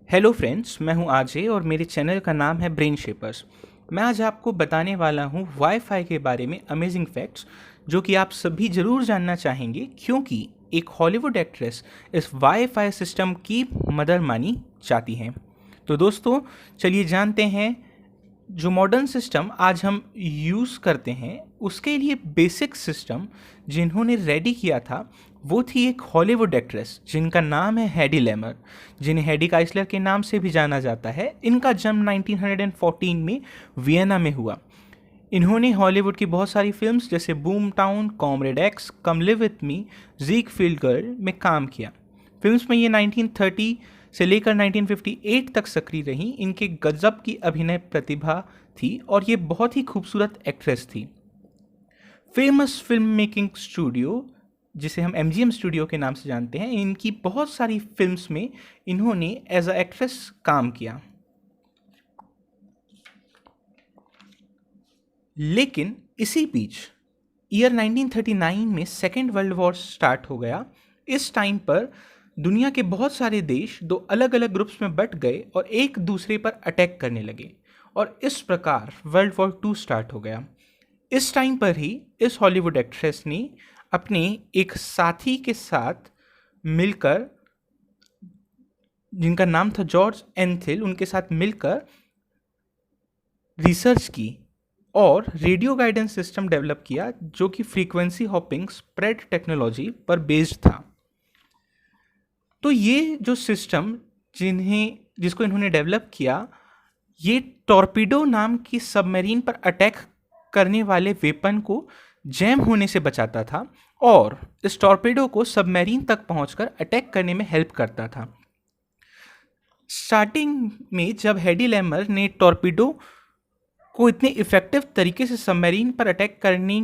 Hello friends, मैं हूं आजे और मेरे चैनल का नाम है ब्रेन शेपर्स। मैं आज आपको बताने वाला हूं वाईफाई के बारे में अमेजिंग फैक्ट्स जो कि आप सभी ज़रूर जानना चाहेंगे, क्योंकि एक हॉलीवुड एक्ट्रेस इस वाईफाई सिस्टम की मदर मानी जाती हैं। तो दोस्तों, चलिए जानते हैं जो मॉडर्न सिस्टम आज हम यूज़ करते हैं उसके लिए बेसिक सिस्टम जिन्होंने रेडी किया था वो थी एक हॉलीवुड एक्ट्रेस जिनका नाम है हेडी लेमर, जिन्हें हेडी काइसलर के नाम से भी जाना जाता है। इनका जन्म 1914 में वियना में हुआ। इन्होंने हॉलीवुड की बहुत सारी फिल्म्स जैसे boom town, comrade x, come live with me, जीक फील्ड गर्ल में काम किया। फिल्म्स में ये 1930 से लेकर 1958 तक सक्रिय रहीं। इनके गजब की अभिनय प्रतिभा थी और ये बहुत ही खूबसूरत एक्ट्रेस थी। फेमस फिल्म मेकिंग स्टूडियो, जिसे हम MGM स्टूडियो के नाम से जानते हैं, इनकी बहुत सारी फिल्म्स में इन्होंने एज अ एक्ट्रेस काम किया। लेकिन इसी बीच ईयर 1939 में सेकेंड वर्ल्ड वॉर स्टार्ट हो गया। इस टाइम पर दुनिया के बहुत सारे देश दो अलग अलग ग्रुप्स में बट गए और एक दूसरे पर अटैक करने लगे और इस प्रकार वर्ल्ड वॉर 2 स्टार्ट हो गया। इस टाइम पर ही इस हॉलीवुड एक्ट्रेस ने अपने एक साथी के साथ मिलकर, जिनका नाम था जॉर्ज एंथिल, उनके साथ मिलकर रिसर्च की और रेडियो गाइडेंस सिस्टम डेवलप किया जो कि फ्रीक्वेंसी हॉपिंग स्प्रेड टेक्नोलॉजी पर बेस्ड था। तो ये जो सिस्टम जिसको इन्होंने डेवलप किया, ये टॉर्पीडो नाम की सबमरीन पर अटैक करने वाले वेपन को जैम होने से बचाता था और इस टॉर्पीडो को सबमरीन तक पहुंचकर अटैक करने में हेल्प करता था। स्टार्टिंग में जब हेडी लेमर ने टॉर्पीडो को इतने इफेक्टिव तरीके से सबमरीन पर अटैक करने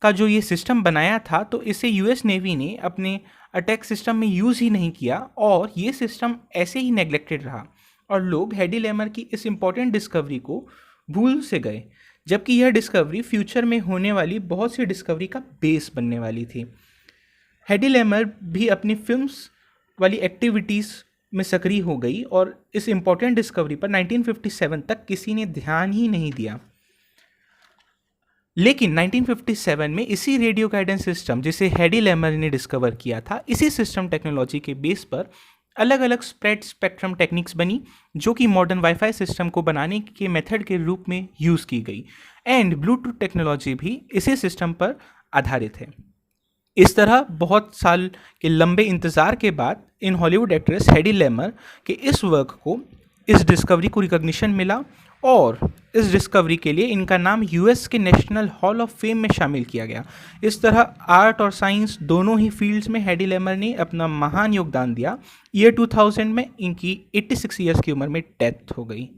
का जो ये सिस्टम बनाया था, तो इसे यूएस नेवी ने अपने अटैक सिस्टम में यूज़ ही नहीं किया और ये सिस्टम ऐसे ही नेग्लेक्टेड रहा और लोग हेडी लेमर की इस इम्पॉर्टेंट डिस्कवरी को भूल से गए, जबकि यह डिस्कवरी फ्यूचर में होने वाली बहुत सी डिस्कवरी का बेस बनने वाली थी। हेडी लेमर भी अपनी फिल्म्स वाली एक्टिविटीज़ में सक्रिय हो गई और इस इम्पॉर्टेंट डिस्कवरी पर 1957 तक किसी ने ध्यान ही नहीं दिया। लेकिन 1957 में इसी रेडियो गाइडेंस सिस्टम जिसे हेडी लेमर ने डिस्कवर किया था, इसी सिस्टम टेक्नोलॉजी के बेस पर अलग अलग स्प्रेड स्पेक्ट्रम टेक्निक्स बनी जो कि मॉडर्न वाईफाई सिस्टम को बनाने के मेथड के रूप में यूज़ की गई एंड ब्लूटूथ टेक्नोलॉजी भी इसी सिस्टम पर आधारित है। इस तरह बहुत साल के लंबे इंतज़ार के बाद इन हॉलीवुड एक्ट्रेस हेडी लेमर के इस वर्क को, इस डिस्कवरी को रिकॉग्निशन मिला और इस डिस्कवरी के लिए इनका नाम यूएस के नेशनल हॉल ऑफ फेम में शामिल किया गया। इस तरह आर्ट और साइंस दोनों ही फील्ड्स में हेडी लेमर ने अपना महान योगदान दिया। ईयर 2000 में इनकी 86 ईयर्स की उम्र में डेथ हो गई।